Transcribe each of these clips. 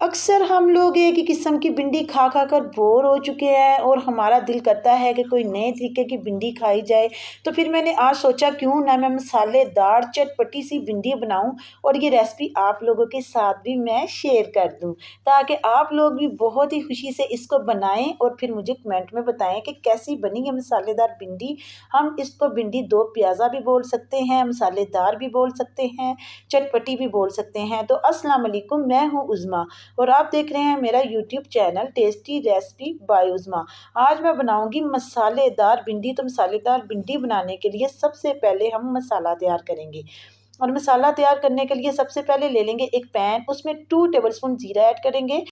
अक्सर हम लोग एक ही किस्म की भिंडी खा खा कर बोर हो चुके हैं और हमारा दिल करता है कि कोई नए तरीके की भिंडी खाई जाए। तो फिर मैंने आज सोचा क्यों ना मैं मसालेदार चटपटी सी भिंडी बनाऊं और ये रेसिपी आप लोगों के साथ भी मैं शेयर कर दूं, ताकि आप लोग भी बहुत ही खुशी से इसको बनाएं और फिर मुझे कमेंट में बताएं कि कैसी बनी है मसालेदार भिंडी। हम इसको भिंडी दो प्याज़ा भी बोल सकते हैं, मसालेदार भी बोल सकते हैं, चटपटी भी बोल सकते हैं। तो अस्सलाम वालेकुम, मैं हूँ उज़मा और आप देख रहे हैं मेरा YouTube channel tasty recipe by Uzma. आज मैं बनाऊंगी मसालेदार भिंडी। तो मसालेदार भिंडी बनाने के लिए सबसे पहले हम मसाला तैयार करेंगे और मसाला तैयार करने के लिए सबसे पहले ले लेंगे एक पैन, उसमें 2 टेबलस्पून जीरा ऐड करेंगे,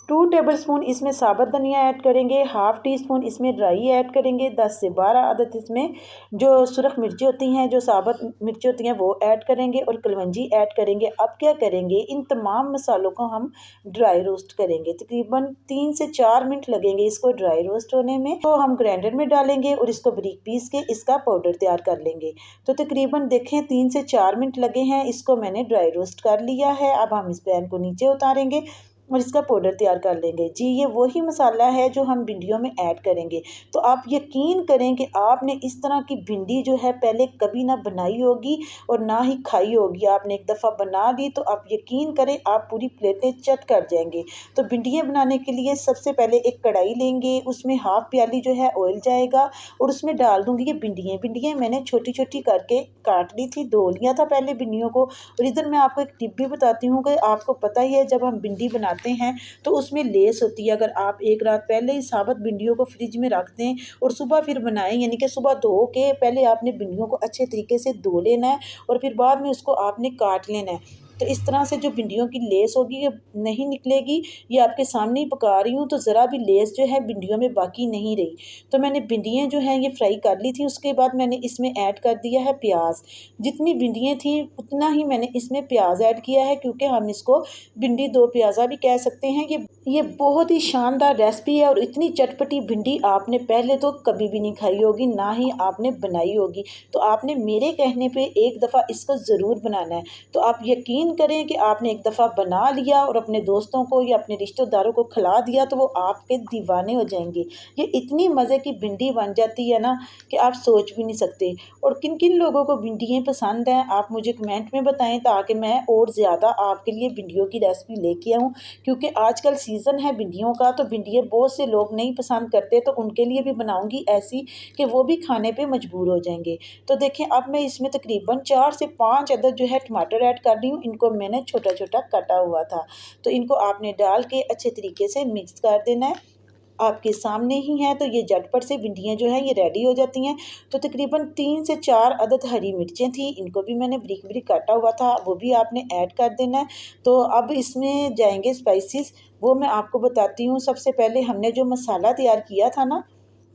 2 टेबलस्पून इसमें साबुत धनिया ऐड करेंगे, हाफ़ टी स्पून इसमें राई ऐड करेंगे, 10 से 12 अदद इसमें जो सुरख मिर्ची होती हैं, जो साबुत मिर्ची होती हैं वो ऐड करेंगे और कलवंजी ऐड करेंगे। अब क्या करेंगे, इन तमाम मसालों को हम ड्राई रोस्ट करेंगे। तकरीबन 3 से 4 मिनट लगेंगे इसको ड्राई रोस्ट होने में। तो हम ग्राइंडर में डालेंगे और इसको बारीक पीस के इसका पाउडर तैयार कर लेंगे। तो तकरीबन देखें 3 से 4 मिनट लगे हैं, इसको मैंने ड्राई रोस्ट कर लिया है। अब हम इस पैन को नीचे उतारेंगे और इसका पाउडर तैयार कर लेंगे। जी, ये वही मसाला है जो हम भिंडियों में ऐड करेंगे। तो आप यकीन करें कि आपने इस तरह की भिंडी जो है पहले कभी ना बनाई होगी और ना ही खाई होगी। आपने एक दफ़ा बना ली तो आप यकीन करें आप पूरी प्लेटें चट कर जाएंगे। तो भिंडियाँ बनाने के लिए सबसे पहले एक कढ़ाई लेंगे, उसमें हाफ़ प्याली जो है ऑयल जाएगा और उसमें डाल दूँगी ये भिंडियाँ मैंने छोटी छोटी करके काट ली थी, धो लिया था पहले भिंडियों को। और इधर मैं आपको एक टिप भी बताती हूँ कि आपको पता ही है जब हम भिंडी बनाते हैं तो उसमें लेस होती है। अगर आप एक रात पहले ही साबुत भिंडियों को फ्रिज में रख दें और सुबह फिर बनाएं, यानी कि सुबह धो के पहले आपने भिंडियों को अच्छे तरीके से धो लेना है और फिर बाद में उसको आपने काट लेना है। तो इस तरह से जो भिंडियों की लेस होगी ये नहीं निकलेगी। ये आपके सामने ही पका रही हूँ तो ज़रा भी लेस जो है भिंडियों में बाकी नहीं रही। तो मैंने भिंडियाँ जो हैं ये फ्राई कर ली थी। उसके बाद मैंने इसमें ऐड कर दिया है प्याज। जितनी भिंडियाँ थी उतना ही मैंने इसमें प्याज ऐड किया है, क्योंकि हम इसको भिंडी दो प्याज़ा भी कह सकते हैं। ये बहुत ही शानदार रेसिपी है और इतनी चटपटी भिंडी आपने पहले तो कभी भी नहीं खाई होगी, ना ही आपने बनाई होगी। तो आपने मेरे कहने पे एक दफ़ा इसको ज़रूर बनाना है। तो आप यकीन करें कि आपने एक दफ़ा बना लिया और अपने दोस्तों को या अपने रिश्तेदारों को खिला दिया तो वो आपके दीवाने हो जाएंगे। ये इतनी मज़े की भिंडी बन जाती है ना कि आप सोच भी नहीं सकते। और किन किन लोगों को भिंडियाँ पसंद हैं आप मुझे कमेंट में बताएं, ताकि मैं और ज़्यादा आपके लिए भिंडियों की रेसिपी लेके आऊँ। क्योंकि आजकल सीज़न है भिंडियों का, तो भिंडियाँ बहुत से लोग नहीं पसंद करते, तो उनके लिए भी बनाऊँगी ऐसी कि वो भी खाने पर मजबूर हो जाएंगे। तो देखें अब मैं इसमें तकरीबन 4 से 5 अदद जो है टमाटर ऐड कर रही हूँ। इनको मैंने छोटा छोटा काटा हुआ था। तो इनको आपने डाल के अच्छे तरीके से मिक्स कर देना है। आपके सामने ही है। तो ये झटपट से भिंडियाँ जो हैं ये रेडी हो जाती हैं। तो तकरीबन 3 से 4 अदद हरी मिर्चें थी, इनको भी मैंने बारीक बारीक काटा हुआ था, वो भी आपने ऐड कर देना है। तो अब इसमें जाएंगे स्पाइसेस, वो मैं आपको बताती हूँ। सबसे पहले हमने जो मसाला तैयार किया था ना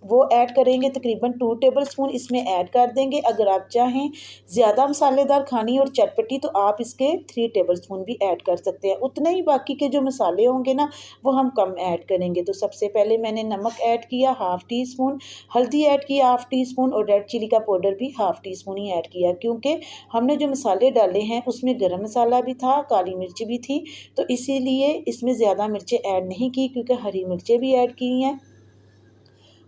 वो ऐड करेंगे, तकरीबन 2 टेबलस्पून इसमें ऐड कर देंगे। अगर आप चाहें ज़्यादा मसालेदार खानी और चटपटी तो आप इसके 3 टेबलस्पून भी ऐड कर सकते हैं। उतने ही बाकी के जो मसाले होंगे ना वो हम कम ऐड करेंगे। तो सबसे पहले मैंने नमक ऐड किया हाफ़ टी स्पून, हल्दी ऐड किया हाफ़ टी स्पून और रेड चिली का पाउडर भी हाफ़ टी स्पून ही ऐड किया, क्योंकि हमने जो मसाले डाले हैं उसमें गरम मसाला भी था, काली मिर्च भी थी। तो इसीलिए इसमें ज़्यादा मिर्चें ऐड नहीं की, क्योंकि हरी मिर्चें भी ऐड की हैं।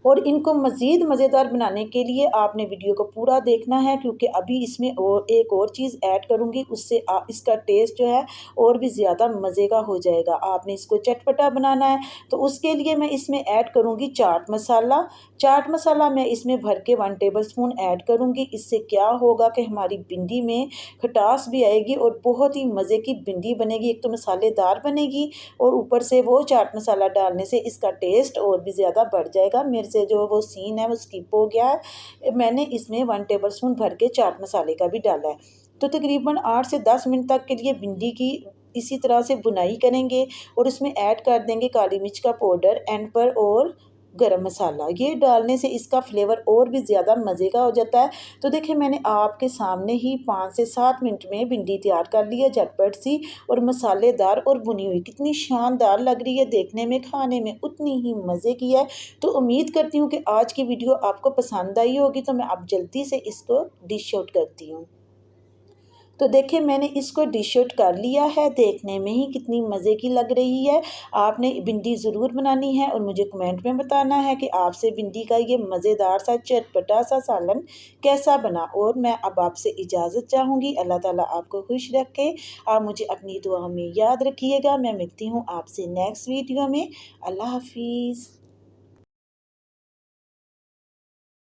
और इनको मज़ीद मज़ेदार बनाने के लिए आपने वीडियो को पूरा देखना है, क्योंकि अभी इसमें और एक और चीज़ ऐड करूँगी, उससे इसका टेस्ट जो है और भी ज़्यादा मज़े का हो जाएगा। आपने इसको चटपटा बनाना है तो उसके लिए मैं इसमें ऐड करूँगी चाट मसाला। चाट मसाला मैं इसमें भर के 1 टेबलस्पून ऐड करूँगी। इससे क्या होगा कि हमारी भिंडी में खटास भी आएगी और बहुत ही मज़े की भिंडी बनेगी। एक तो मसालेदार बनेगी और ऊपर से वो चाट मसाला डालने से इसका टेस्ट और भी ज़्यादा बढ़ जाएगा। मेरे से जो वो सीन है वो स्किप हो गया है। मैंने इसमें 1 टेबलस्पून भर के चाट मसाले का भी डाला है। तो तकरीबन 8 से 10 मिनट तक के लिए भिंडी की इसी तरह से बुनाई करेंगे और इसमें ऐड कर देंगे काली मिर्च का पाउडर एंड पर और गरम मसाला। ये डालने से इसका फ्लेवर और भी ज़्यादा मज़े का हो जाता है। तो देखिए मैंने आपके सामने ही 5 से 7 मिनट में भिंडी तैयार कर ली है, झटपट सी और मसालेदार और भुनी हुई। कितनी शानदार लग रही है देखने में, खाने में उतनी ही मज़े की है। तो उम्मीद करती हूँ कि आज की वीडियो आपको पसंद आई होगी। तो मैं अब जल्दी से इसको डिश आउट करती हूँ। तो देखिए मैंने इसको डिश आउट कर लिया है। देखने में ही कितनी मज़े की लग रही है। आपने भिंडी ज़रूर बनानी है और मुझे कमेंट में बताना है कि आपसे भिंडी का ये मज़ेदार सा चटपटा सा सालन कैसा बना। और मैं अब आपसे इजाज़त चाहूँगी। अल्लाह ताला आपको खुश रखे। आप मुझे अपनी दुआ में याद रखिएगा। मैं मिलती हूँ आपसे नेक्स्ट वीडियो में। अल्लाह हाफिज़।